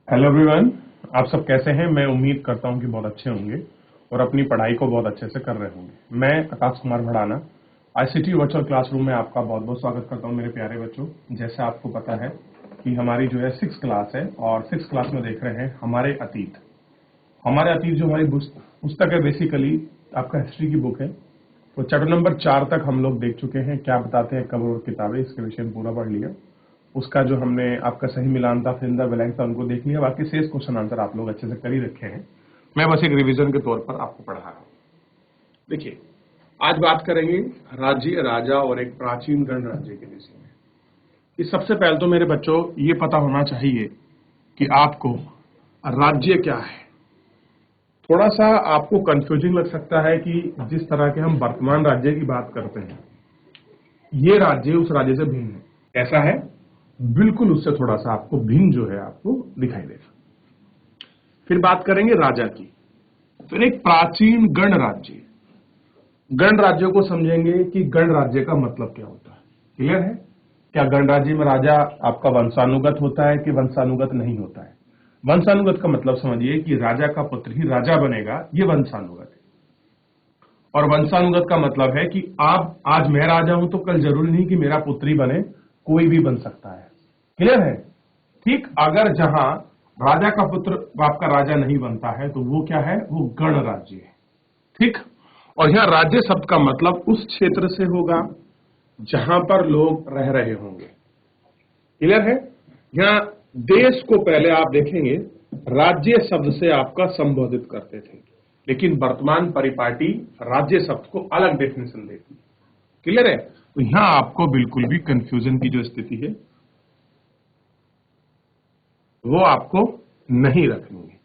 Hello everyone. आप सब कैसे हैं? मैं उम्मीद करता हूं कि बहुत अच्छे होंगे और अपनी पढ़ाई को बहुत अच्छे से कर रहे होंगे। मैं Akash Kumar Bhadana ICT virtual classroom में आपका बहुत बहुत स्वागत करता हूं मेरे प्यारे बच्चों। जैसे आपको पता है कि हमारी जो है 6th क्लास है और 6th क्लास में देख रहे हैं हमारे अतीत। हमारे अतीत जो हमारी पुस्तक है बेसिकली आपका हिस्ट्री की बुक है। तो चैप्टर नंबर 4 तक हम लोग देख चुके हैं। क्या बताते हैं कबर और किताबें, इसके विषय में पूरा पढ़ लिया। उसका जो हमने आपका सही मिलान था, फिर द ब्लैंक था, उनको देख लिया। बाकी शेष क्वेश्चन आंसर आप लोग अच्छे से कर ही रखे हैं। मैं बस एक रिवीजन के तौर पर आपको पढ़ा रहा हूं। देखिए, आज बात करेंगे राज्य, राजा और एक प्राचीन गणराज्य के विषय में। कि सबसे पहले तो मेरे बच्चों ये पता होना चाहिए कि आपको राज्य क्या है। थोड़ा सा आपको कंफ्यूजिंग लग सकता है कि जिस तरह के हम वर्तमान राज्य की बात करते हैं, ये राज्य उस राज्य से भिन्न है। कैसा है? बिल्कुल उससे थोड़ा सा आपको भिन्न जो है आपको दिखाई देगा। फिर बात करेंगे राजा की। फिर एक प्राचीन गणराज्य, गणराज्य को समझेंगे कि गणराज्य का मतलब क्या होता है। क्लियर है? क्या गणराज्य में राजा आपका वंशानुगत होता है कि वंशानुगत नहीं होता है? वंशानुगत का मतलब समझिए कि राजा का पुत्र ही राजा बनेगा, ये वंशानुगत है। और वंशानुगत का मतलब है कि आप आज मैं राजा हूं तो कल जरूरी नहीं कि मेरा पुत्र ही बने, कोई भी बन सकता है। क्लियर है? ठीक, अगर जहां राजा का पुत्र आपका राजा नहीं बनता है तो वो क्या है? वो गणराज्य है। ठीक, और यहां राज्य शब्द का मतलब उस क्षेत्र से होगा जहां पर लोग रह रहे होंगे। क्लियर है? यहां देश को पहले आप देखेंगे राज्य शब्द से आपका संबोधित करते थे, लेकिन वर्तमान परिपाटी राज्य शब्द को अलग डेफिनेशन देती है। क्लियर है? तो यहां आपको बिल्कुल भी कंफ्यूजन की जो स्थिति है वो आपको नहीं रखनी है।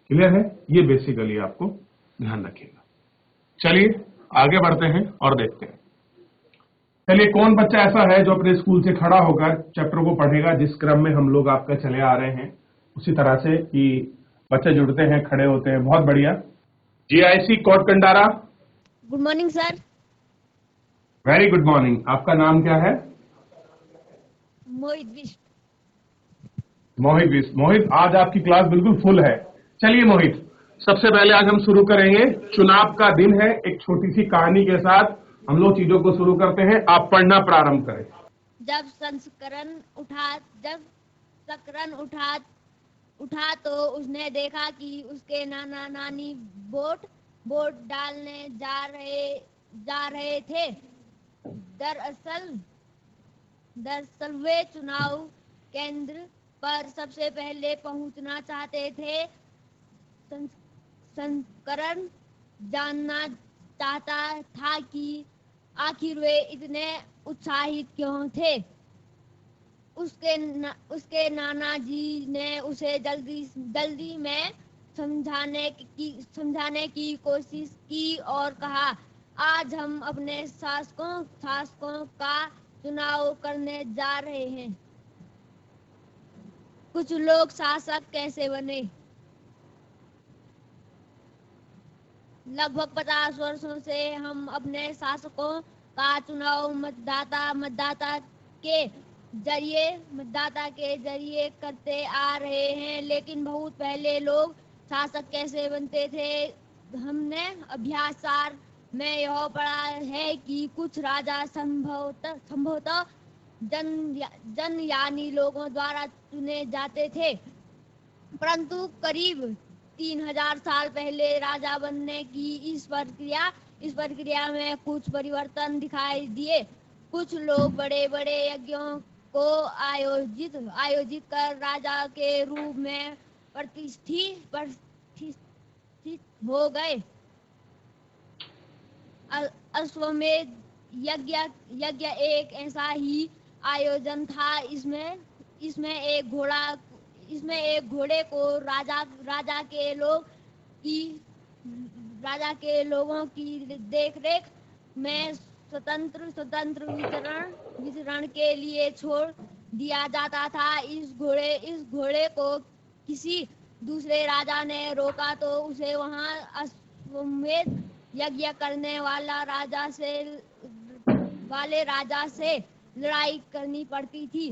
क्लियर है? ये बेसिकली आपको ध्यान रखिएगा। चलिए आगे बढ़ते हैं और देखते हैं। चलिए, कौन बच्चा ऐसा है जो अपने स्कूल से खड़ा होकर चैप्टर को पढ़ेगा, जिस क्रम में हम लोग आपका चले आ रहे हैं उसी तरह से कि बच्चे जुड़ते हैं, खड़े होते हैं। बहुत बढ़िया। GIC Kot Kandara, good morning sir. Very good morning. आपका नाम क्या है? मोहित विश्व। मोहित। मोहित, आज आपकी क्लास बिल्कुल फुल है। चलिए मोहित, सबसे पहले आज हम शुरू करेंगे, चुनाव का दिन है। एक छोटी सी कहानी के साथ हम लोग चीजों को शुरू करते हैं। आप पढ़ना प्रारंभ करें। जब संस्करण उठा जब सकरन उठा तो उसने देखा कि उसके नाना नानी वोट वोट डालने जा रहे थे। दरअसल दरअसल वे चुनाव केंद्र पर सबसे पहले पहुंचना चाहते थे। संस्करण जानना चाहता था कि आखिर वे इतने उत्साहित क्यों थे। उसके नाना जी ने उसे जल्दी में समझाने की कोशिश की और कहा, आज हम अपने शासकों का चुनाव करने जा रहे हैं। कुछ लोग शासक कैसे बने? लगभग 50 वर्षों से हम अपने शासकों का चुनाव मतदाता के जरिए करते आ रहे हैं, लेकिन बहुत पहले लोग शासक कैसे बनते थे? हमने अभ्यास सार में यह पढ़ा है कि कुछ राजा संभवतः जन यानी लोगों द्वारा चुने जाते थे, परंतु करीब 3000 साल पहले राजा बनने की इस प्रक्रिया में कुछ परिवर्तन दिखाई दिए। कुछ लोग बड़े बड़े यज्ञों को आयोजित कर राजा के रूप में प्रतिष्ठित हो गए। अश्वमेध यज्ञ एक ऐसा ही आयोजन था। इसमें एक घोड़े को राजा के लोगों की देखरेख में स्वतंत्र विचरण के लिए छोड़ दिया जाता था। इस घोड़े को किसी दूसरे राजा ने रोका तो उसे वहां अश्वमेध यज्ञ करने वाले राजा से लड़ाई करनी पड़ती थी।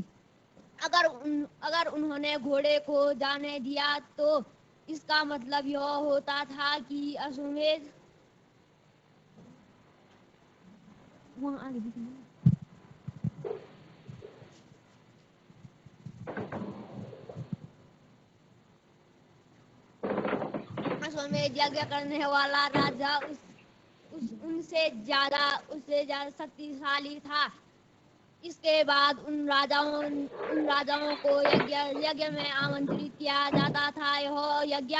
अगर उन्होंने घोड़े को जाने दिया तो इसका मतलब यह होता था कि अश्वमेध यज्ञ करने वाला राजा उससे ज्यादा शक्तिशाली था। इसके बाद उन राजाओं को यज्ञ में आमंत्रित किया जाता था। यह यज्ञ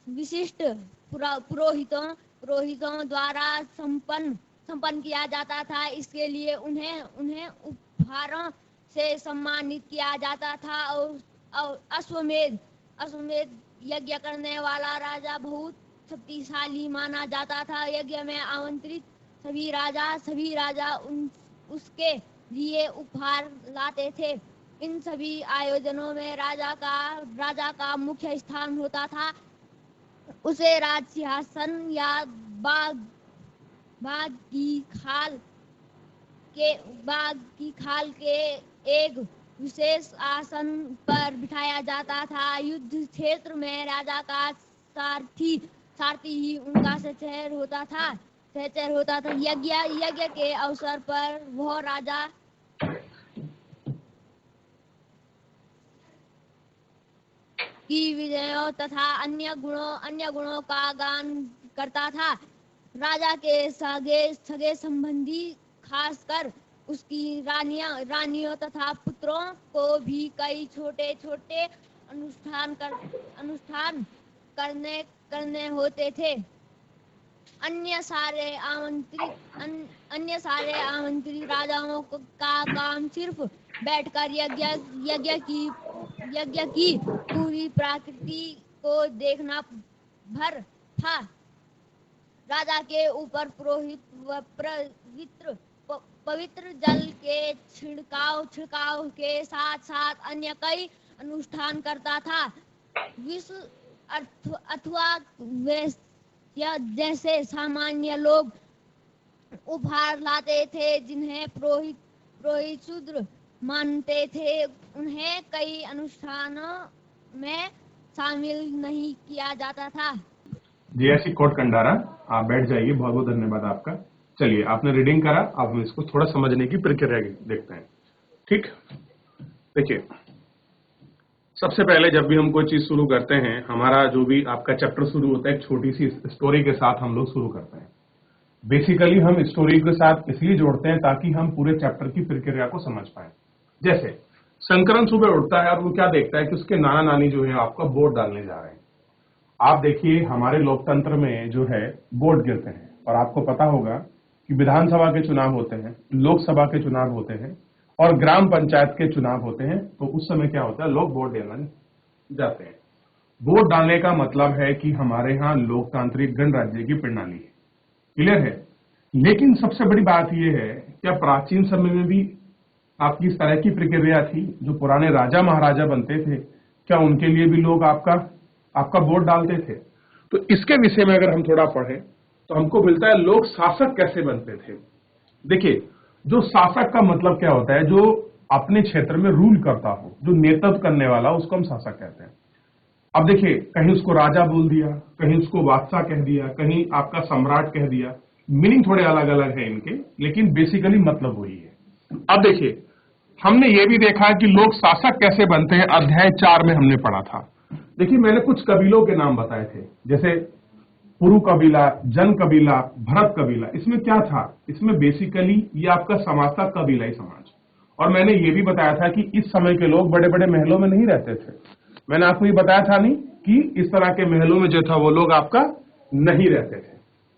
विशिष्ट पुरोहितों द्वारा संपन्न किया जाता था। इसके लिए उन्हें उपहारों से सम्मानित किया जाता था। और अश्वमेध यज्ञ करने वाला राजा बहुत शक्तिशाली माना जाता था। यज्ञ में आमंत्रित सभी राजा उसके लिए उपहार लाते थे। इन सभी आयोजनों में राजा का मुख्य स्थान होता था। उसे राज सिंहासन या बाग की खाल के एक विशेष आसन पर बिठाया जाता था। युद्ध क्षेत्र में राजा का सारथी ही उनका सहचर होता था। यज्ञ के अवसर पर वह राजा की विजयों तथा अन्य गुणों का गान करता था। राजा के सगे संबंधी, खासकर उसकी रानियों तथा पुत्रों को भी कई छोटे छोटे अनुष्ठान करने होते थे। अन्य सारे आमंत्रित राजाओं का काम सिर्फ बैठकर यज्ञ की पूरी प्रकृति को देखना भर था। राजा के ऊपर पुरोहित पवित्र जल के छिड़काव के साथ साथ अन्य कई अनुष्ठान करता था। विश्व अथवा जैसे सामान्य लोग उपहार लाते थे, जिन्हें पुरोहित शूद्र मानते थे, उन्हें कई अनुष्ठानों में शामिल नहीं किया जाता था। जी ऐसी कोट कंडारा, आप बैठ जाइए। बहुत बहुत धन्यवाद आपका। चलिए, आपने रीडिंग करा, अब हम इसको थोड़ा समझने की प्रक्रिया देखते हैं। ठीक, देखिए, सबसे पहले जब भी हम कोई चीज शुरू करते हैं, हमारा जो भी आपका चैप्टर शुरू होता है एक छोटी सी स्टोरी के साथ हम लोग शुरू करते हैं। बेसिकली हम स्टोरी के साथ इसलिए जोड़ते हैं ताकि हम पूरे चैप्टर की प्रक्रिया को समझ पाए। जैसे शंकरन सुबह उठता है और वो क्या देखता है कि उसके नाना नानी जो है आपका वोट डालने जा रहे हैं। आप देखिए, हमारे लोकतंत्र में जो है वोट गिरते हैं, और आपको पता होगा कि विधानसभा के चुनाव होते हैं, लोकसभा के चुनाव होते हैं और ग्राम पंचायत के चुनाव होते हैं। तो उस समय क्या होता है, लोग वोट देने जाते हैं। वोट डालने का मतलब है कि हमारे यहाँ लोकतांत्रिक गणराज्य की प्रणाली है। क्लियर है? लेकिन सबसे बड़ी बात यह है, क्या प्राचीन समय में भी आपकी इस तरह की प्रक्रिया थी? जो पुराने राजा महाराजा बनते थे, क्या उनके लिए भी लोग आपका वोट डालते थे? तो इसके विषय में अगर हम थोड़ा पढ़ें तो हमको मिलता है लोग शासक कैसे बनते थे। देखिए, जो शासक का मतलब क्या होता है, जो अपने क्षेत्र में रूल करता हो, जो नेतृत्व करने वाला, उसको हम शासक कहते हैं। अब देखिए, कहीं उसको राजा बोल दिया, कहीं उसको बादशाह कह दिया, कहीं आपका सम्राट कह दिया। मीनिंग थोड़े अलग अलग है इनके, लेकिन बेसिकली मतलब वही है। अब देखिए, हमने ये भी देखा कि लोग शासक कैसे बनते हैं, अध्याय 4 में हमने पढ़ा था। देखिए, मैंने कुछ कबीलों के नाम बताए थे, जैसे पुरु कबीला, जन कबीला, भरत कबीला। इसमें क्या था? इसमें बेसिकली ये आपका समाज था, कबीलाई समाज। और मैंने ये भी बताया था कि इस समय के लोग बड़े बड़े महलों में नहीं रहते थे। मैंने आपको ये बताया था नहीं कि इस तरह के महलों में जो था वो लोग आपका नहीं रहते थे।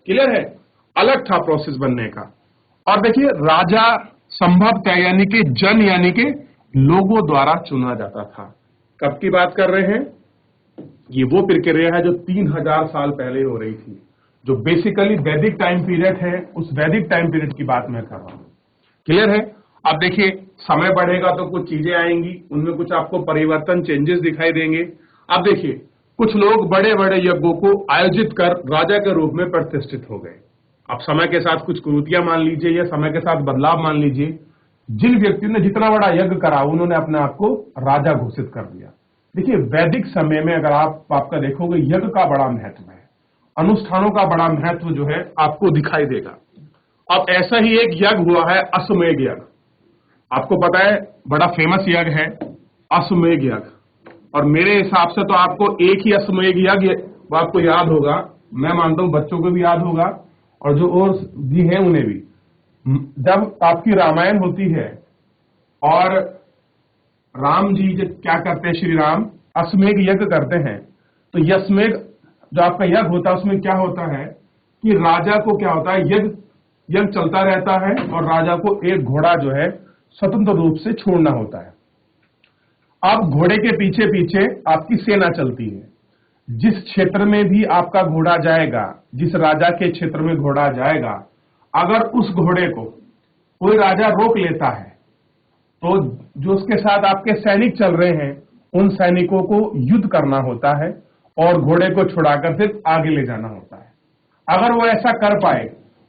क्लियर है? अलग था प्रोसेस बनने का। और देखिए, राजा संभवतः यानी कि जन यानी कि लोगों द्वारा चुना जाता था। कब की बात कर रहे हैं? ये वो प्रक्रिया है जो 3000 साल पहले हो रही थी, जो बेसिकली वैदिक टाइम पीरियड है। उस वैदिक टाइम पीरियड की बात मैं कर रहा हूं। क्लियर है? अब देखिए, समय बढ़ेगा तो कुछ चीजें आएंगी, उनमें कुछ आपको परिवर्तन, चेंजेस दिखाई देंगे। अब देखिए, कुछ लोग बड़े बड़े यज्ञों को आयोजित कर राजा के रूप में प्रतिष्ठित हो गए। अब समय के साथ कुछ कुरीतियां मान लीजिए या समय के साथ बदलाव मान लीजिए, जिन व्यक्तियों ने जितना बड़ा यज्ञ करा उन्होंने अपने आप को राजा घोषित कर दिया। देखिए वैदिक समय में अगर आपका देखोगे यज्ञ का बड़ा महत्व है, अनुष्ठानों का बड़ा महत्व जो है आपको दिखाई देगा। अब ऐसा ही एक यज्ञ हुआ है अश्वमेध यज्ञ, आपको पता है बड़ा फेमस यज्ञ है अश्वमेध यज्ञ, और मेरे हिसाब से तो आपको एक ही अश्वमेध यज्ञ वो आपको याद होगा, मैं मानता हूं बच्चों को भी याद होगा और जो और भी हैं उन्हें भी। जब आपकी रामायण होती है और राम जी जब क्या करते हैं, श्री राम अश्वमेध यज्ञ करते हैं, तो अश्वमेध जो आपका यज्ञ होता है उसमें क्या होता है कि राजा को क्या होता है, यज्ञ चलता रहता है और राजा को एक घोड़ा जो है स्वतंत्र रूप से छोड़ना होता है। अब घोड़े के पीछे पीछे आपकी सेना चलती है, जिस क्षेत्र में भी आपका घोड़ा जाएगा, जिस राजा के क्षेत्र में घोड़ा जाएगा, अगर उस घोड़े को कोई राजा रोक लेता है तो जो उसके साथ आपके सैनिक चल रहे हैं उन सैनिकों को युद्ध करना होता है और घोड़े को छुड़ाकर फिर आगे ले जाना होता है। अगर वो ऐसा कर पाए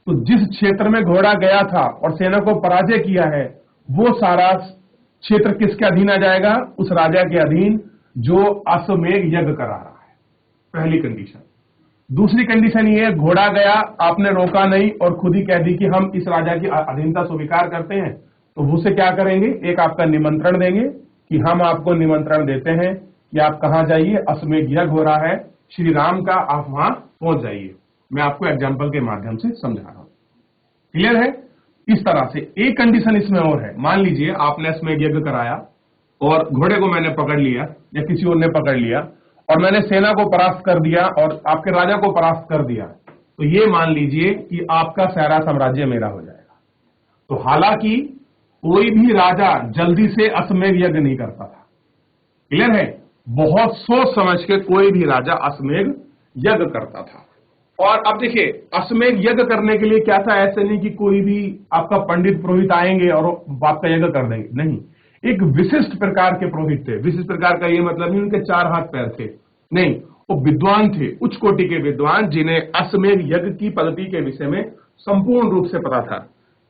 तो जिस क्षेत्र में घोड़ा गया था और सेना को पराजय किया है वो सारा क्षेत्र किसके अधीन आ जाएगा, उस राजा के अधीन जो अश्वमेध यज्ञ करा रहा है। पहली कंडीशन। दूसरी कंडीशन ये है, घोड़ा गया, आपने रोका नहीं और खुद ही कह दी कि हम इस राजा की अधीनता स्वीकार करते हैं, तो उसे क्या करेंगे, एक आपका निमंत्रण देंगे कि हम आपको निमंत्रण देते हैं कि आप कहां जाइए, अश्वमेध यज्ञ हो रहा है श्री राम का, आप वहां पहुंच जाइए। मैं आपको एग्जाम्पल के माध्यम से समझा रहा हूं, क्लियर है। इस तरह से एक कंडीशन इसमें और है, मान लीजिए आपने अश्वमेध यज्ञ कराया और घोड़े को मैंने पकड़ लिया या किसी और ने पकड़ लिया और मैंने सेना को परास्त कर दिया और आपके राजा को परास्त कर दिया, तो ये मान लीजिए कि आपका सारा साम्राज्य मेरा हो जाएगा। तो हालांकि कोई भी राजा जल्दी से अश्वमेध यज्ञ नहीं करता था, क्लियर है, बहुत सोच समझ के कोई भी राजा अश्वमेध यज्ञ करता था। और अब देखिए अश्वमेध यज्ञ करने के लिए क्या था, ऐसे नहीं कि कोई भी आपका पंडित पुरोहित आएंगे और आपका यज्ञ कर देंगे, नहीं, एक विशिष्ट प्रकार के पुरोहित थे। विशिष्ट प्रकार का ये मतलब नहीं उनके 4 हाथ पैर थे, नहीं, वो विद्वान थे, उच्च कोटि के विद्वान, जिन्हें अश्वमेध यज्ञ की पद्धति के विषय में संपूर्ण रूप से पता था।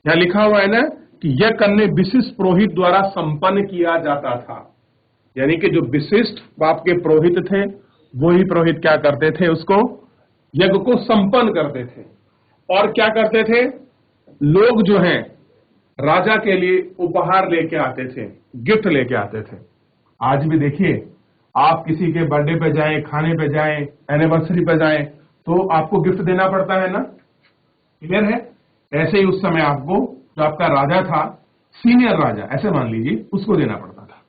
यहां लिखा हुआ है ना कि यज्ञ करने विशिष्ट पुरोहित द्वारा संपन्न किया जाता था, यानी कि जो विशिष्ट आपके पुरोहित थे वही पुरोहित क्या करते थे, उसको यज्ञ को संपन्न करते थे। और क्या करते थे, लोग जो हैं राजा के लिए उपहार लेके आते थे, गिफ्ट लेके आते थे। आज भी देखिए आप किसी के बर्थडे पे जाएं, खाने पे जाएं, एनिवर्सरी पे जाएं, तो आपको गिफ्ट देना पड़ता है ना, क्लियर है। ऐसे ही उस समय आपको जो आपका राजा था, सीनियर राजा ऐसे मान लीजिए, उसको देना पड़ता था।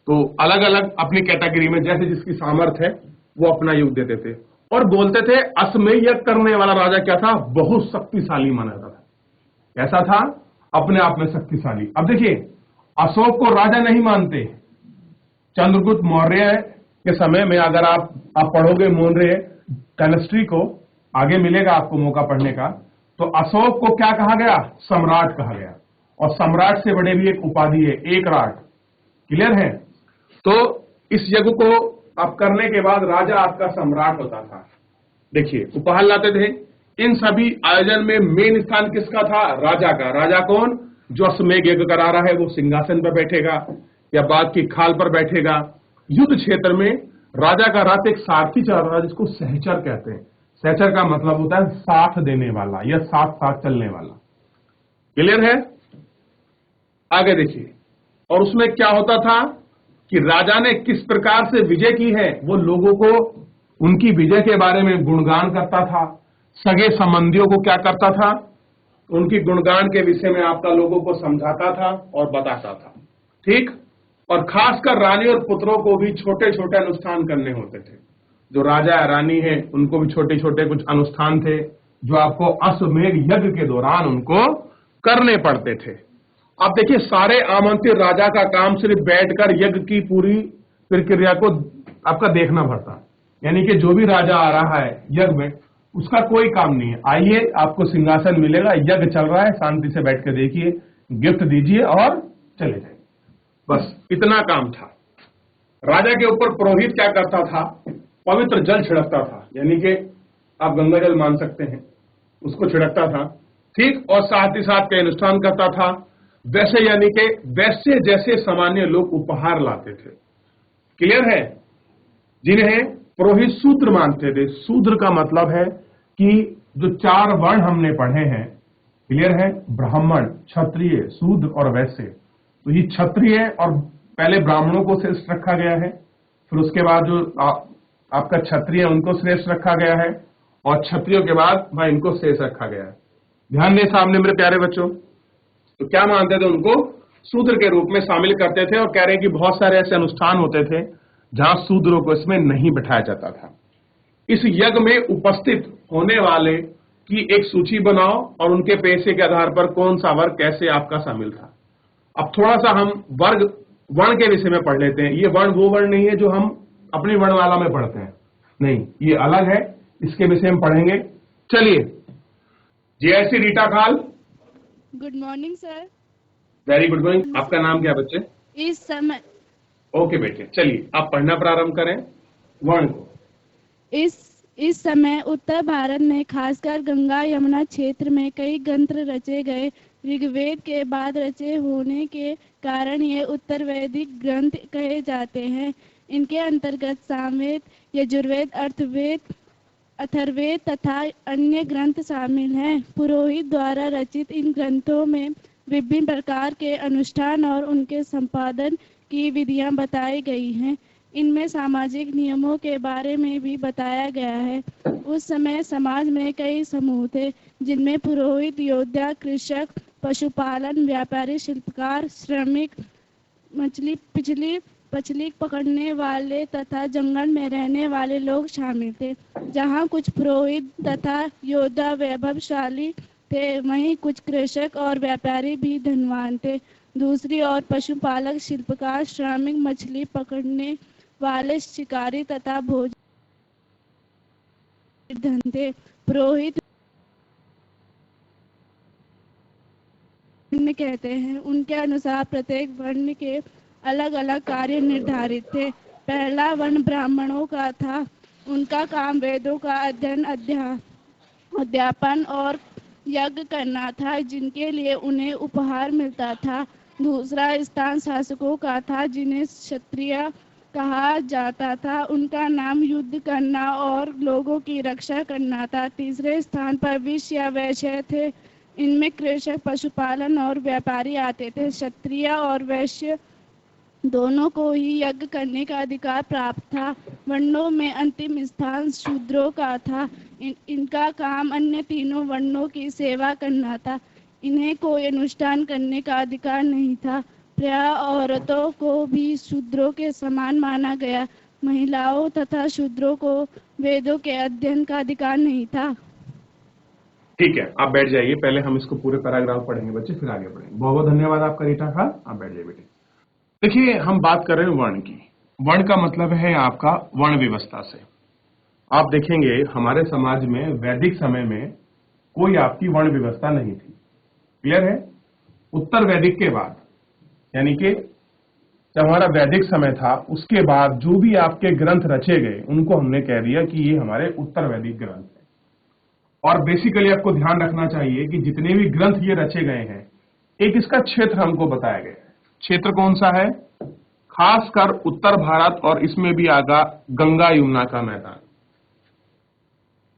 तो अलग अलग अपनी कैटेगरी में जैसे जिसकी सामर्थ्य है वो अपना युग देते थे और बोलते थे अश्वमेध यज्ञ करने वाला राजा क्या था, बहुत शक्तिशाली माना जाता था। ऐसा था अपने आप में शक्तिशाली। अब देखिए अशोक को राजा नहीं मानते, चंद्रगुप्त मौर्य के समय में अगर आप पढ़ोगे मौर्य डायनेस्टी को, आगे मिलेगा आपको मौका पढ़ने का, तो अशोक को क्या कहा गया, सम्राट कहा गया। और सम्राट से बड़े भी एक उपाधि है, एकराट, क्लियर है। तो इस यज्ञ को आप करने के बाद राजा आपका सम्राट होता था। देखिए उपहार लाते थे। इन सभी आयोजन में मेन स्थान किसका था, राजा का। राजा कौन, जो अश्वमेध यज्ञ करा रहा है वो सिंहासन पर बैठेगा या बाग की खाल पर बैठेगा। युद्ध क्षेत्र में राजा का रथ एक सारथी चल रहा है जिसको सहचर कहते हैं। सहचर का मतलब होता है साथ देने वाला या साथ साथ चलने वाला, क्लियर है। आगे देखिए, और उसमें क्या होता था कि राजा ने किस प्रकार से विजय की है वो लोगों को उनकी विजय के बारे में गुणगान करता था। सगे संबंधियों को क्या करता था, उनकी गुणगान के विषय में आपका लोगों को समझाता था और बताता था, ठीक। और खासकर रानी और पुत्रों को भी छोटे छोटे अनुष्ठान करने होते थे। जो राजा या रानी है उनको भी छोटे छोटे कुछ अनुष्ठान थे जो आपको अश्वमेध यज्ञ के दौरान उनको करने पड़ते थे। अब देखिए सारे आमंत्रित राजा का काम सिर्फ बैठकर यज्ञ की पूरी प्रक्रिया को आपका देखना पड़ता, यानी कि जो भी राजा आ रहा है यज्ञ में उसका कोई काम नहीं है, आइए आपको सिंहासन मिलेगा, यज्ञ चल रहा है, शांति से बैठ के देखिए, गिफ्ट दीजिए और चले जाइए, बस इतना काम था। राजा के ऊपर पुरोहित क्या करता था, पवित्र जल छिड़कता था, यानी कि आप गंगा जल मान सकते हैं, उसको छिड़कता था, ठीक। और साथ ही साथ कई अनुष्ठान करता था। वैसे यानी कि वैसे जैसे सामान्य लोग उपहार लाते थे। क्लियर है? जिन्हें पुरोहित शूद्र मानते थे। शूद्र का मतलब है कि जो 4 वर्ण हमने पढ़े हैं, क्लियर है, ब्राह्मण, क्षत्रिय, शूद्र और वैश्य। तो ये क्षत्रिय और पहले ब्राह्मणों को श्रेष्ठ रखा गया है, फिर उसके बाद जो आपका क्षत्रिय उनको श्रेष्ठ रखा गया है, और क्षत्रियों के बाद भाई इनको श्रेष्ठ रखा गया है। ध्यान दें सामने मेरे प्यारे बच्चों। तो क्या मानते थे? उनको शूद्र के रूप में शामिल करते थे, और कह रहे हैं कि बहुत सारे ऐसे अनुष्ठान होते थे जहां शूद्रों को इसमें नहीं बैठाया जाता था। इस यज्ञ में उपस्थित होने वाले की एक सूची बनाओ और उनके पेशे के आधार पर कौन सा वर्ग कैसे आपका शामिल था। अब थोड़ा सा हम वर्ण के विषय में पढ़ लेते हैं। ये वर्ण वो वर्ण नहीं है जो हम अपनी वर्णमाला में पढ़ते हैं, नहीं, ये अलग है, इसके विषय में पढ़ेंगे। चलिए, जयश्री रीटा खाल। Good morning sir. Very good morning. आपका नाम क्या बच्चे? इस समय ओके बेटे, चलिए आप पढ़ना प्रारंभ करें वर्ण को। इस समय उत्तर भारत में खासकर गंगा यमुना क्षेत्र में कई ग्रंथ रचे गए। ऋग्वेद के बाद रचे होने के कारण ये उत्तर वैदिक ग्रंथ कहे जाते हैं। इनके अंतर्गत सामवेद, यजुर्वेद, अथर्ववेद तथा अन्य ग्रंथ शामिल हैं। पुरोहित द्वारा रचित इन ग्रंथों में विभिन्न प्रकार के अनुष्ठान और उनके संपादन की विधियां बताई गई हैं। इनमें सामाजिक नियमों के बारे में भी बताया गया है। उस समय समाज में कई समूह थे, जिनमें पुरोहित, योद्धा, कृषक, पशुपालन, व्यापारी, शिल्पकार, श्रमिक, मछली पकड़ने वाले तथा जंगल में रहने वाले लोग शामिल थे। जहाँ कुछ पुरोहित तथा योद्धा वैभवशाली थे, वहीं कुछ कृषक और व्यापारी भी धनवान थे। दूसरी ओर पशुपालक, शिल्पकार, श्रमिक, मछली पकड़ने वाले, शिकारी तथा भोजन धन थे। पुरोहित कहते हैं। उनके अनुसार प्रत्येक वर्ण के अलग अलग कार्य निर्धारित थे। पहला वर्ण ब्राह्मणों का था। उनका काम वेदों का अध्ययन, अध्यापन और यज्ञ करना था, जिनके लिए उन्हें उपहार मिलता था। दूसरा स्थान शासकों का था, जिन्हें क्षत्रिय कहा जाता था। उनका नाम युद्ध करना और लोगों की रक्षा करना था। तीसरे स्थान पर विश्व या वैश्य थे। इनमें कृषक, पशुपालन और व्यापारी आते थे। क्षत्रिय और वैश्य दोनों को ही यज्ञ करने का अधिकार प्राप्त था। वर्णों में अंतिम स्थान शूद्रों का था। इनका काम अन्य तीनों वर्णों की सेवा करना था। इन्हें कोई अनुष्ठान करने का अधिकार नहीं था। प्रायः औरतों को भी शूद्रों के समान माना गया। महिलाओं तथा शूद्रों को वेदों के अध्ययन का अधिकार नहीं था। ठीक है, आप बैठ जाइए। पहले हम इसको पूरे पैराग्राफ पढ़ेंगे बच्चे, फिर आगे बढ़ेंगे। बहुत बहुत धन्यवाद आपका रीटा खान। आप बैठ जाइए बेटे। देखिए, हम बात कर रहे हैं वर्ण की। वर्ण का मतलब है आपका वर्ण व्यवस्था से। आप देखेंगे हमारे समाज में वैदिक समय में कोई आपकी वर्ण व्यवस्था नहीं थी। क्लियर है? उत्तर वैदिक के बाद, यानी कि जब हमारा वैदिक समय था, उसके बाद जो भी आपके ग्रंथ रचे गए उनको हमने कह दिया कि ये हमारे उत्तर वैदिक ग्रंथ हैं। और बेसिकली आपको ध्यान रखना चाहिए कि जितने भी ग्रंथ ये रचे गए हैं, एक इसका क्षेत्र हमको बताया गया है। क्षेत्र कौन सा है? खासकर उत्तर भारत, और इसमें भी आगा गंगा यमुना का मैदान।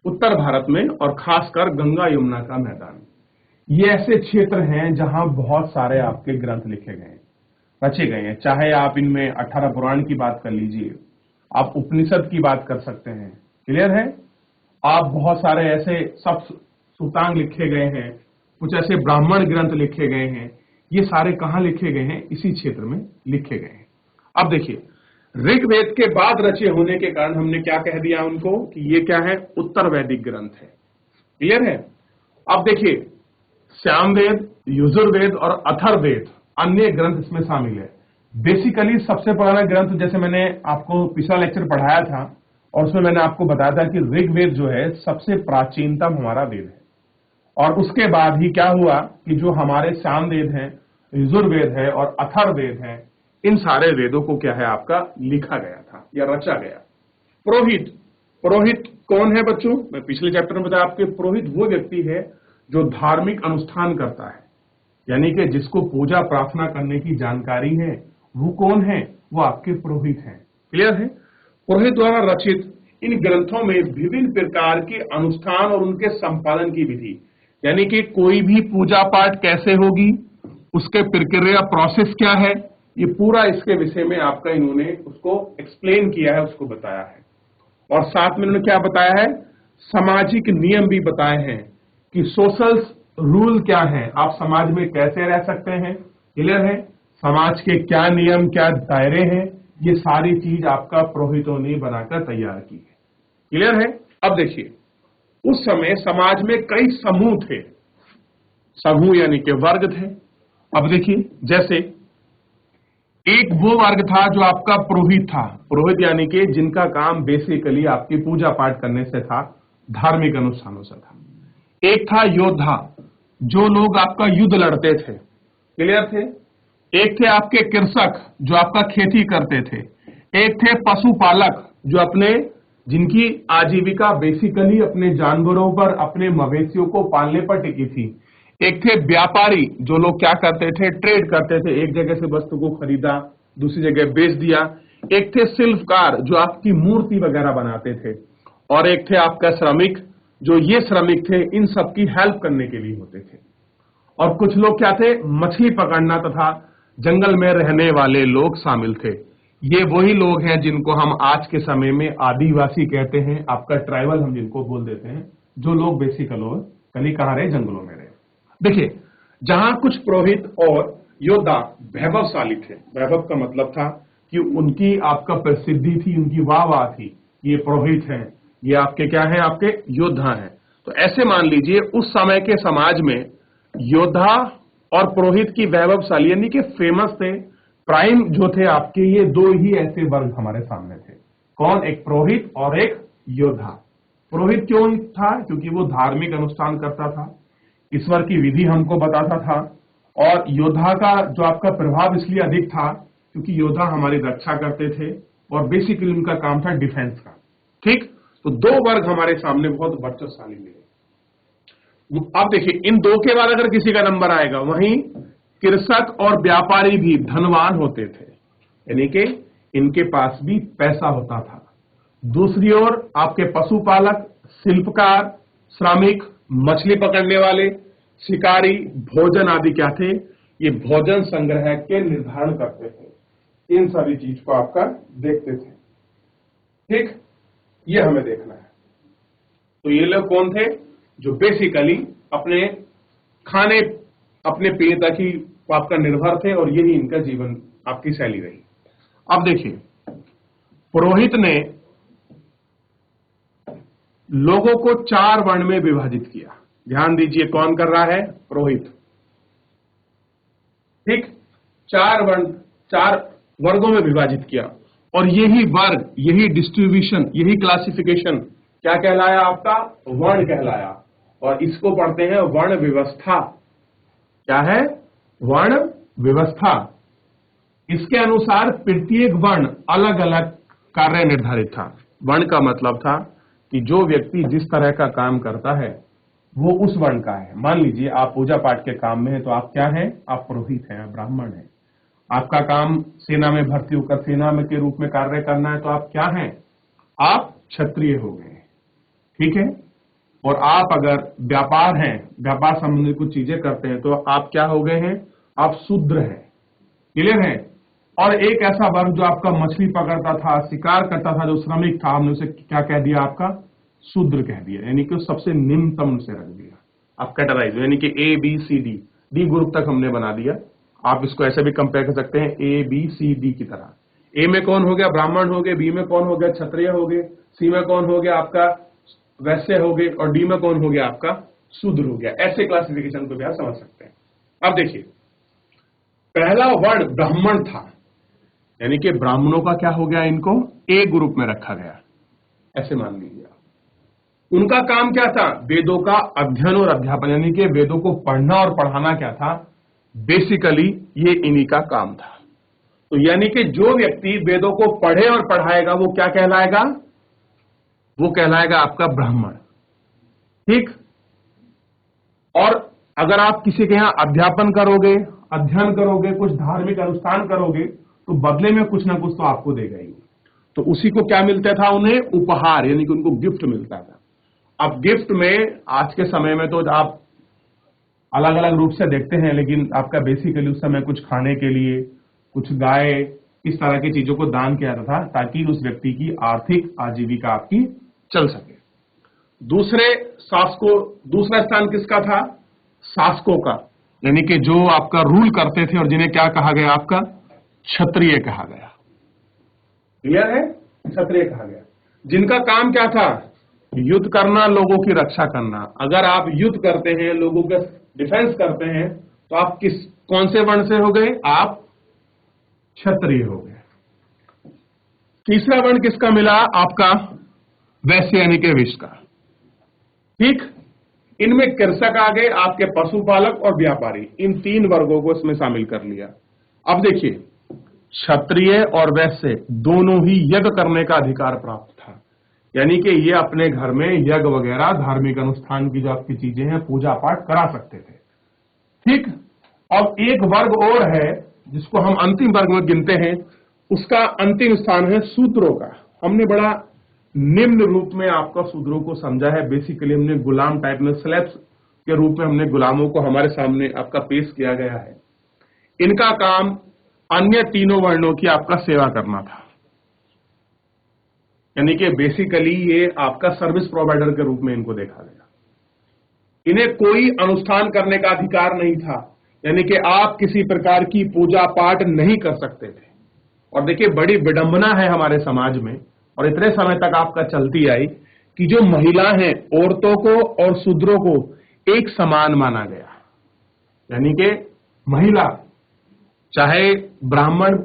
उत्तर भारत में और खासकर गंगा यमुना का मैदान, ये ऐसे क्षेत्र हैं जहां बहुत सारे आपके ग्रंथ लिखे गए हैं, रचे गए हैं। चाहे आप इनमें 18 पुराण की बात कर लीजिए, आप उपनिषद की बात कर सकते हैं। क्लियर है? आप बहुत सारे ऐसे सब सूतांग लिखे गए हैं, कुछ ऐसे ब्राह्मण ग्रंथ लिखे गए हैं। ये सारे कहां लिखे गए हैं? इसी क्षेत्र में लिखे गए हैं। अब देखिए, ऋग्वेद के बाद रचे होने के कारण हमने क्या कह दिया उनको कि ये क्या है? उत्तर वैदिक ग्रंथ है। क्लियर है? अब देखिए, सामवेद, यजुर्वेद और अथर्ववेद अन्य ग्रंथ इसमें शामिल है। बेसिकली सबसे पुराना ग्रंथ, जैसे मैंने आपको पिछला लेक्चर पढ़ाया था और उसमें मैंने आपको बताया था कि ऋग्वेद जो है सबसे प्राचीनतम हमारा वेद है। और उसके बाद ही क्या हुआ कि जो हमारे सामवेद हैं, यजुर्वेद है और अथर्ववेद है, इन सारे वेदों को क्या है आपका लिखा गया था या रचा गया। पुरोहित कौन है बच्चों? मैं पिछले चैप्टर में बताया आपके, पुरोहित वो व्यक्ति है जो धार्मिक अनुष्ठान करता है। यानी कि जिसको पूजा प्रार्थना करने की जानकारी है, वो कौन है? वो आपके पुरोहित हैं। क्लियर है? पुरोहित द्वारा रचित इन ग्रंथों में विभिन्न प्रकार के अनुष्ठान और उनके संपादन की विधि, यानी कि कोई भी पूजा पाठ कैसे होगी, उसके प्रक्रिया प्रोसेस क्या है, ये पूरा इसके विषय में आपका इन्होंने उसको एक्सप्लेन किया है, उसको बताया है। और साथ में इन्होंने क्या बताया है? सामाजिक नियम भी बताए हैं कि सोशल रूल क्या है, आप समाज में कैसे रह सकते हैं। क्लियर है? समाज के क्या नियम, क्या दायरे हैं, ये सारी चीज आपका पुरोहितों ने बनाकर तैयार की है। क्लियर है? अब देखिए, उस समय समाज में कई समूह थे, समूह यानी कि वर्ग थे। अब देखिए, जैसे एक वो वर्ग था जो आपका पुरोहित था, पुरोहित यानी कि जिनका काम बेसिकली आपकी पूजा पाठ करने से था, धार्मिक अनुष्ठानों से था। एक था योद्धा, जो लोग आपका युद्ध लड़ते थे। क्लियर थे? एक थे आपके कृषक, जो आपका खेती करते थे। एक थे पशुपालक, जो अपने जिनकी आजीविका बेसिकली अपने जानवरों पर, अपने मवेशियों को पालने पर टिकी थी। एक थे व्यापारी, जो लोग क्या करते थे? ट्रेड करते थे, एक जगह से वस्तु को खरीदा, दूसरी जगह बेच दिया। एक थे शिल्पकार, जो आपकी मूर्ति वगैरह बनाते थे। और एक थे आपका श्रमिक, जो ये श्रमिक थे इन सबकी हेल्प करने के लिए होते थे। और कुछ लोग क्या थे? मछली पकड़ना तथा जंगल में रहने वाले लोग शामिल थे। ये वही लोग हैं जिनको हम आज के समय में आदिवासी कहते हैं, आपका ट्राइबल हम जिनको बोल देते हैं, जो लोग बेसिकली कहाँ रहे? जंगलों में रहे। देखिए, जहां कुछ पुरोहित और योद्धा वैभवशाली थे, वैभव का मतलब था कि उनकी आपका प्रसिद्धि थी, उनकी वाह थी, ये पुरोहित हैं, ये आपके क्या हैं? आपके योद्धा हैं। तो ऐसे मान लीजिए उस समय के समाज में योद्धा और पुरोहित की वैभवशाली यानी कि फेमस थे, प्राइम जो थे आपके, ये दो ही ऐसे वर्ग हमारे सामने थे। कौन? एक पुरोहित और एक योद्धा। पुरोहित क्यों था? क्योंकि वो धार्मिक अनुष्ठान करता था, ईश्वर की विधि हमको बताता था। और योद्धा का जो आपका प्रभाव इसलिए अधिक था क्योंकि योद्धा हमारी रक्षा करते थे और बेसिकली उनका काम था डिफेंस का। ठीक? तो दो वर्ग हमारे सामने बहुत वर्चस्वशाली मिले। अब देखिए, इन दो के बाद अगर किसी का नंबर आएगा, वहीं कृषक और व्यापारी भी धनवान होते थे, यानी कि इनके पास भी पैसा होता था। दूसरी ओर आपके पशुपालक, शिल्पकार, श्रमिक, मछली पकड़ने वाले, शिकारी, भोजन आदि क्या थे? ये भोजन संग्रह के निर्धारण करते थे। इन सारी चीज को आपका देखते थे। ठीक? ये हमें देखना है। तो ये लोग कौन थे? जो बेसिकली अपने खाने, अपने पेय तक ही आपका निर्भर थे और यही इनका जीवन आपकी शैली रही। अब देखिए, पुरोहित ने लोगों को चार वर्ण में विभाजित किया। ध्यान दीजिए, कौन कर रहा है? पुरोहित। ठीक? चार वर्ण, चार वर्गों में विभाजित किया। और यही वर्ग, यही डिस्ट्रीब्यूशन, यही क्लासिफिकेशन क्या कहलाया? आपका वर्ण कहलाया। और इसको पढ़ते हैं वर्ण व्यवस्था। क्या है? वर्ण व्यवस्था। इसके अनुसार प्रत्येक वर्ण अलग अलग कार्य निर्धारित था। वर्ण का मतलब था कि जो व्यक्ति जिस तरह का काम करता है वो उस वर्ण का है। मान लीजिए आप पूजा पाठ के काम में हैं, तो आप क्या हैं? आप पुरोहित हैं, आप ब्राह्मण हैं। आपका काम सेना में भर्ती होकर सेना में के रूप में कार्य करना है, तो आप क्या हैं? आप क्षत्रिय हो गए। ठीक है? और आप अगर व्यापार हैं, व्यापार संबंधित कुछ चीजें करते हैं, तो आप क्या हो गए हैं? आप शूद्र हैं। क्लियर है? और एक ऐसा वर्ग जो आपका मछली पकड़ता था, शिकार करता था, जो श्रमिक था, हमने उसे क्या कह दिया? आपका शूद्र कह दिया, यानी कि सबसे निम्नतम से रख दिया। आप कैटेगराइज, यानी कि A B C D, D group तक हमने बना दिया। आप इसको ऐसे भी कंपेयर कर सकते हैं, ए बी सी डी की तरह। ए में कौन हो गया? ब्राह्मण हो गए। बी में कौन हो गया? क्षत्रिय हो गए। सी में कौन हो गया? आपका वैश्य हो गए। और डी में कौन हो गया? आपका शूद्र हो गया। ऐसे क्लासिफिकेशन को भी आप समझ सकते हैं। अब देखिए, पहला वर्ण ब्राह्मण था, यानी कि ब्राह्मणों का क्या हो गया? इनको ए ग्रुप में रखा गया। ऐसे मान लीजिए। उनका काम क्या था? वेदों का अध्ययन और अध्यापन, यानी कि वेदों को पढ़ना और पढ़ाना क्या था? बेसिकली ये इन्हीं का काम था। तो यानी कि जो व्यक्ति वेदों को पढ़े और पढ़ाएगा वो क्या कहलाएगा? वो कहलाएगा आपका ब्राह्मण। ठीक? और अगर आप किसी के यहाँ अध्यापन करोगे, अध्ययन करोगे, कुछ धार्मिक अनुष्ठान करोगे, तो बदले में कुछ ना कुछ तो आपको देगा ही। तो उसी को क्या मिलता था उन्हें? उपहार, यानी कि उनको गिफ्ट मिलता था। अब गिफ्ट में आज के समय में तो आप अलग अलग रूप से देखते हैं, लेकिन आपका बेसिकली उस समय कुछ खाने के लिए, कुछ गाय, इस तरह की चीजों को दान किया जाता था ताकि उस व्यक्ति की आर्थिक आजीविका आपकी चल सके। दूसरा स्थान किसका था? शासकों का, यानी कि जो आपका रूल करते थे और जिन्हें क्या कहा गया? आपका क्षत्रिय कहा गया। क्लियर है? क्षत्रिय कहा गया, जिनका काम क्या था? युद्ध करना, लोगों की रक्षा करना। अगर आप युद्ध करते हैं, लोगों के डिफेंस करते हैं, तो आप कौन से वर्ण से हो गए? आप क्षत्रिय हो गए। तीसरा वर्ण किसका मिला? आपका वैश्य, यानी कि विश्व का। ठीक, इनमें कृषक आ गए, आपके पशुपालक और व्यापारी, इन 3 वर्गों को इसमें शामिल कर लिया। अब देखिए, क्षत्रिय और वैश्य दोनों ही यज्ञ करने का अधिकार प्राप्त था, यानी कि ये अपने घर में यज्ञ वगैरह धार्मिक अनुष्ठान की जो आपकी चीजें हैं, पूजा पाठ करा सकते थे। ठीक, अब एक वर्ग और है जिसको हम अंतिम वर्ग में गिनते हैं, उसका अंतिम स्थान है शूद्रों का। हमने बड़ा निम्न रूप में आपका शूद्रों को समझा है। बेसिकली हमने गुलाम टाइप में, स्लेव्स के रूप में हमने गुलामों को हमारे सामने आपका पेश किया गया है। इनका काम अन्य तीनों वर्णों की आपका सेवा करना था, यानी कि बेसिकली ये आपका सर्विस प्रोवाइडर के रूप में इनको देखा गया। इन्हें कोई अनुष्ठान करने का अधिकार नहीं था, यानी कि आप किसी प्रकार की पूजा पाठ नहीं कर सकते थे। और देखिए, बड़ी विडंबना है हमारे समाज में, और इतने समय तक आपका चलती आई, कि जो महिला हैं, औरतों को और शूद्रों को एक समान माना गया। यानी कि महिला चाहे ब्राह्मण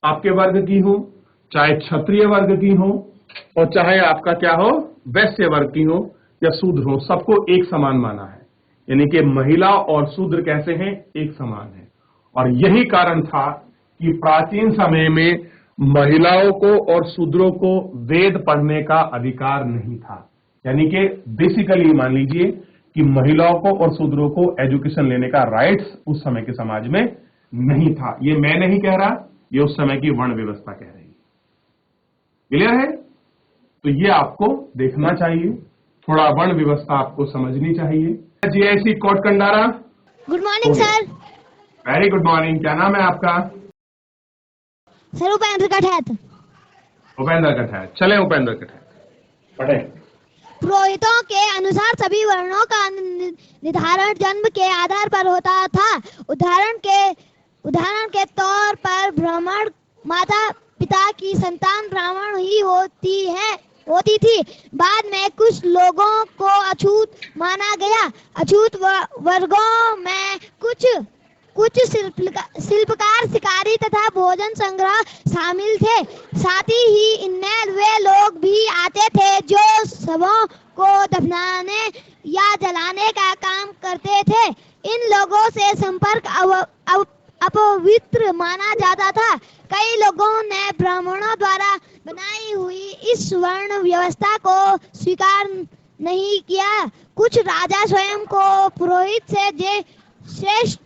आपके वर्ग की हो, चाहे क्षत्रिय वर्ग की हो, और चाहे आपका क्या हो, वैश्य वर्ग की हो या शूद्र हो, सबको एक समान माना है। यानी कि महिला और शूद्र कैसे हैं? एक समान है। और यही कारण था कि प्राचीन समय में महिलाओं को और शूद्रों को वेद पढ़ने का अधिकार नहीं था। यानी कि बेसिकली मान लीजिए कि महिलाओं को और शूद्रों को एजुकेशन लेने का राइट्स उस समय के समाज में नहीं था। ये मैं नहीं कह रहा, ये उस समय की वर्ण व्यवस्था कह रही है। क्लियर है? तो ये आपको देखना चाहिए, थोड़ा वर्ण व्यवस्था आपको समझनी चाहिए। GIC Kot Kandara, good morning sir. Very good morning. क्या नाम है आपका? सर उपेंद्र कठैत। उपेंद्र कठैत। चले उपेंद्र कठैत पढ़े। पुरोहितों के अनुसार सभी वर्णों का निर्धारण जन्म के आधार पर होता था। उदाहरण के तौर पर ब्राह्मण माता पिता की संतान ब्राह्मण ही होती थी। बाद में कुछ लोगों को अछूत माना गया। अछूत वर्गों में कुछ शिल्पकार, शिकारी तथा भोजन संग्रह शामिल थे। साथ ही इनमें वे लोग भी आते थे जो शवों को दफनाने या जलाने का काम करते थे। इन लोगों से संपर्क अपवित्र माना जाता था। कई लोगों ने ब्राह्मणों द्वारा बनाई हुई इस वर्ण व्यवस्था को स्वीकार नहीं किया। कुछ राजा स्वयं को पुरोहित से श्रेष्ठ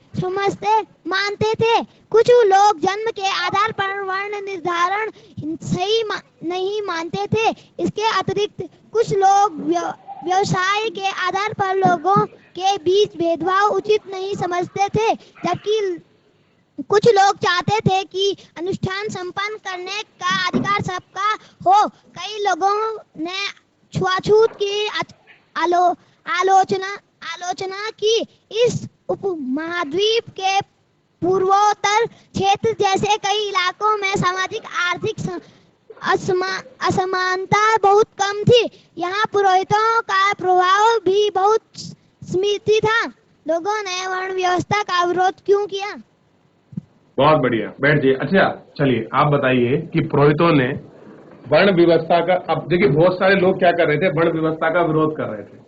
मानते थे। कुछ लोग जन्म के आधार पर वर्ण निर्धारण सही नहीं मानते थे। इसके अतिरिक्त कुछ लोग व्यवसाय के आधार पर लोगों के बीच भेदभाव उचित नहीं समझते थे, जबकि कुछ लोग चाहते थे कि अनुष्ठान संपन्न करने का अधिकार सबका हो। कई लोगों ने छुआछूत की आलोचना की। इस उपमहाद्वीप के पूर्वोत्तर क्षेत्र जैसे कई इलाकों में सामाजिक आर्थिक असमानता बहुत कम थी। यहाँ पुरोहितों का प्रभाव भी बहुत सीमित था। लोगों ने वर्ण व्यवस्था का विरोध क्यों किया? बहुत बढ़िया, बैठ जाइए। अच्छा चलिए आप बताइए कि पुरोहितों ने वर्ण व्यवस्था का, अब देखिए बहुत सारे लोग क्या कर रहे थे, वर्ण व्यवस्था का विरोध कर रहे थे।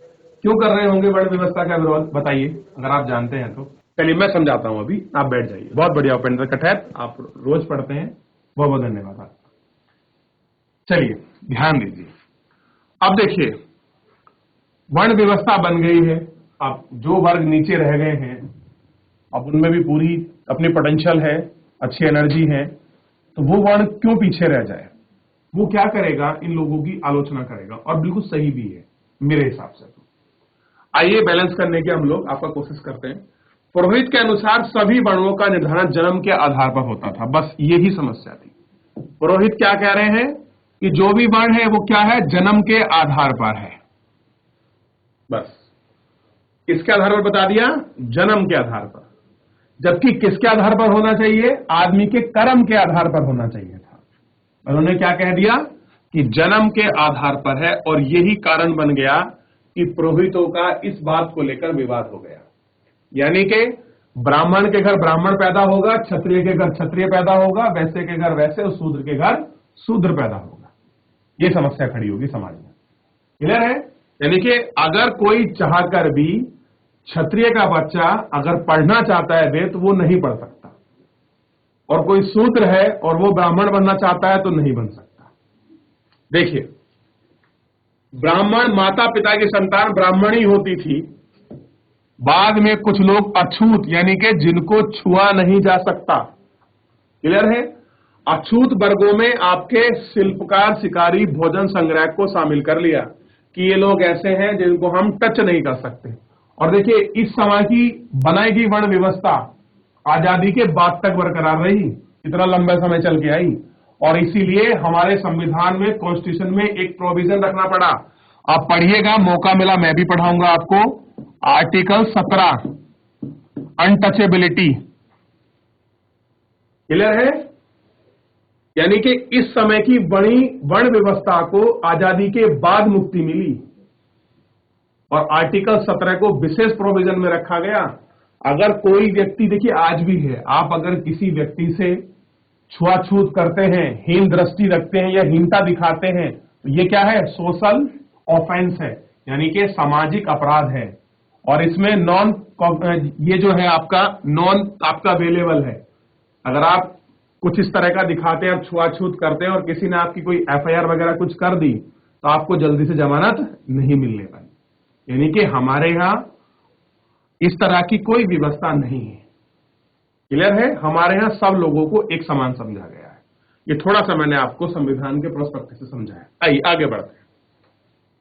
क्यों कर रहे होंगे वर्ण व्यवस्था का विरोध? बताइए अगर आप जानते हैं तो। चलिए मैं समझाता हूं, अभी आप बैठ जाइए। बहुत बढ़िया उपेंद्र कठैत, आप रोज पढ़ते हैं, बहुत बहुत धन्यवाद आपका। चलिए ध्यान दीजिए। अब देखिए वर्ण व्यवस्था बन गई है, अब जो वर्ग नीचे रह गए हैं, अब उनमें भी पूरी अपनी पोटेंशियल है, अच्छी एनर्जी है, तो वो वर्ण क्यों पीछे रह जाए? वो क्या करेगा? इन लोगों की आलोचना करेगा, और बिल्कुल सही भी है मेरे हिसाब से। तो आइए बैलेंस करने की हम लोग आपका कोशिश करते हैं। पुरोहित के अनुसार सभी वर्णों का निर्धारण जन्म के आधार पर होता था, बस यही समस्या थी। पुरोहित क्या कह रहे हैं कि जो भी वर्ण है वो क्या है? जन्म के आधार पर है। बस किसके आधार पर बता दिया? जन्म के आधार पर। जबकि किसके आधार पर होना चाहिए? आदमी के कर्म के आधार पर होना चाहिए था। उन्होंने क्या कह दिया कि जन्म के आधार पर है, और यही कारण बन गया कि पुरोहितों का इस बात को लेकर विवाद हो गया। यानी कि ब्राह्मण के घर ब्राह्मण पैदा होगा, क्षत्रिय के घर क्षत्रिय पैदा होगा, वैश्य के घर वैश्य और शूद्र के घर शूद्र पैदा होगा। ये समस्या खड़ी होगी समाज में। क्लियर है? यानी कि अगर कोई चाहकर भी क्षत्रिय का बच्चा अगर पढ़ना चाहता है वेद, तो वो नहीं पढ़ सकता, और कोई शूद्र है और वो ब्राह्मण बनना चाहता है तो नहीं बन सकता। देखिए, ब्राह्मण माता पिता की संतान ब्राह्मण ही होती थी। बाद में कुछ लोग अछूत, यानी कि जिनको छुआ नहीं जा सकता, क्लियर है, अछूत वर्गों में आपके शिल्पकार, शिकारी, भोजन संग्रह को शामिल कर लिया कि ये लोग ऐसे हैं जिनको हम टच नहीं कर सकते। और देखिए, इस समय की बनाई गई वर्ण व्यवस्था आजादी के बाद तक बरकरार रही, इतना लंबा समय चल के आई, और इसीलिए हमारे संविधान में, कॉन्स्टिट्यूशन में एक प्रोविजन रखना पड़ा। आप पढ़िएगा, मौका मिला मैं भी पढ़ाऊंगा आपको। आर्टिकल 17 अनटचेबिलिटी, क्लियर है? यानी कि इस समय की बड़ी वर्ण व्यवस्था को आजादी के बाद मुक्ति मिली, और आर्टिकल 17 को विशेष प्रोविजन में रखा गया। अगर कोई व्यक्ति, देखिए आज भी है, आप अगर किसी व्यक्ति से छुआछूत करते हैं, हीन दृष्टि रखते हैं या हीनता दिखाते हैं, तो ये क्या है? सोशल ऑफेंस है, यानी कि सामाजिक अपराध है, और इसमें ये जो है आपका नॉन आपका अवेलेबल है। अगर आप कुछ इस तरह का दिखाते हैं, आप छुआछूत करते हैं और किसी ने आपकी कोई एफआईआर वगैरह कुछ कर दी, तो आपको जल्दी से जमानत नहीं मिलने वाली। यानी कि हमारे यहां इस तरह की कोई व्यवस्था नहीं है। क्लियर है? हमारे यहां सब लोगों को एक समान समझा गया है। ये थोड़ा सा मैंने आपको संविधान के प्रोस्पेक्ट से समझाया। आइए आगे बढ़ते हैं।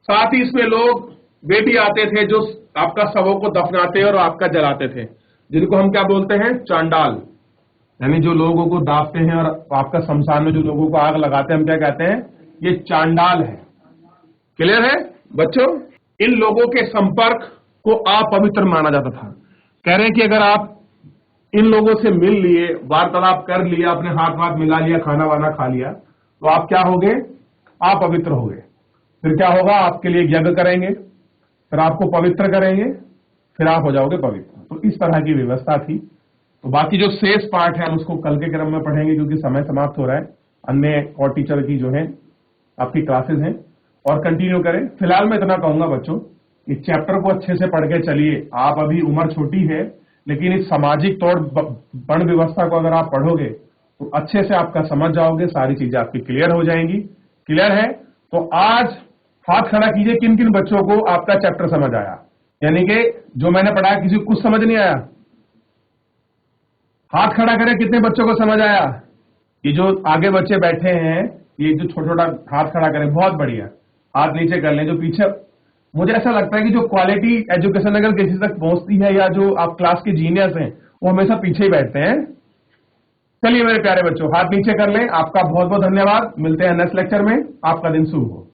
साथ ही इसमें लोग वे भी आते थे जो आपका शवों को दफनाते और आपका जलाते थे, जिनको हम क्या बोलते हैं? चांडाल, यानी जो लोगों को दाफते हैं और आपका शमशान में जो लोगों को आग लगाते हैं, हम क्या कहते हैं? ये चांडाल है। क्लियर है बच्चों? इन लोगों के संपर्क को अपवित्र माना जाता था। कह रहे हैं कि अगर आप इन लोगों से मिल लिए, वार्तालाप कर लिया, अपने हाथ वाथ मिला लिया, खाना वाना खा लिया, तो आप क्या हो गए? अपवित्र हो गए। फिर क्या होगा? आपके लिए यज्ञ करेंगे, फिर आपको पवित्र करेंगे, फिर आप हो जाओगे पवित्र। तो इस तरह की व्यवस्था थी। तो बाकी जो शेष पार्ट है हम उसको कल के क्रम में पढ़ेंगे, क्योंकि समय समाप्त हो रहा है। अन्य और टीचर की जो है आपकी क्लासेस हैं, और कंटिन्यू करें। फिलहाल मैं इतना कहूंगा बच्चों, इस चैप्टर को अच्छे से पढ़ के चलिए। आप अभी उम्र छोटी है, लेकिन इस सामाजिक तौर वर्ण व्यवस्था को अगर आप पढ़ोगे तो अच्छे से आपका समझ जाओगे, सारी चीजें आपकी क्लियर हो जाएंगी। क्लियर है? तो आज हाथ खड़ा कीजिए किन किन बच्चों को आपका चैप्टर समझ आया, यानी कि जो मैंने पढ़ाया किसी को कुछ समझ नहीं आया? हाथ खड़ा करें कितने बच्चों को समझ आया? ये जो आगे बच्चे बैठे हैं, ये जो छोटा छोटा हाथ खड़ा करें, बहुत बढ़िया। हाथ नीचे कर लें जो पीछे। मुझे ऐसा लगता है कि जो क्वालिटी एजुकेशन अगर किसी तक पहुंचती है, या जो आप क्लास के जीनियस हैं, वो हमेशा पीछे ही बैठते हैं। चलिए मेरे प्यारे बच्चों, हाथ नीचे कर लें। आपका बहुत बहुत धन्यवाद। मिलते हैं नेक्स्ट लेक्चर में। आपका दिन शुभ हो।